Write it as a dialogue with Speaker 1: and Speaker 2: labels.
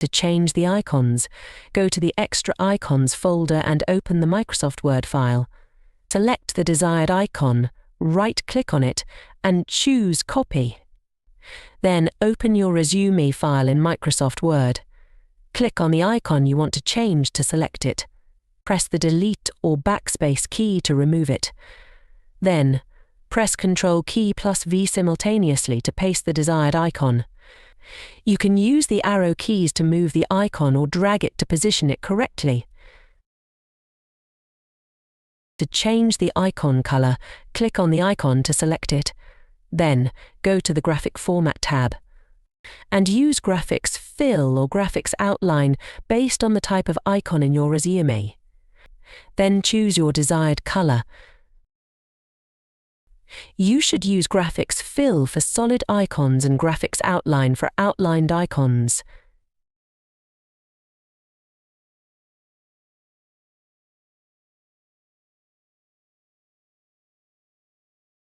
Speaker 1: To change the icons, go to the Extra Icons folder and open the Microsoft Word file. Select the desired icon, right-click on it, and choose Copy. Then open your resume file in Microsoft Word. Click on the icon you want to change to select it. Press the Delete or Backspace key to remove it. Then, press Ctrl key plus V simultaneously to paste the desired icon. You can use the arrow keys to move the icon or drag it to position it correctly. To change the icon color, click on the icon to select it. Then, go to the Graphic Format tab. And use Graphics Fill or Graphics Outline based on the type of icon in your resume. Then choose your desired color. You should use Graphics Fill for solid icons and Graphics Outline for outlined icons.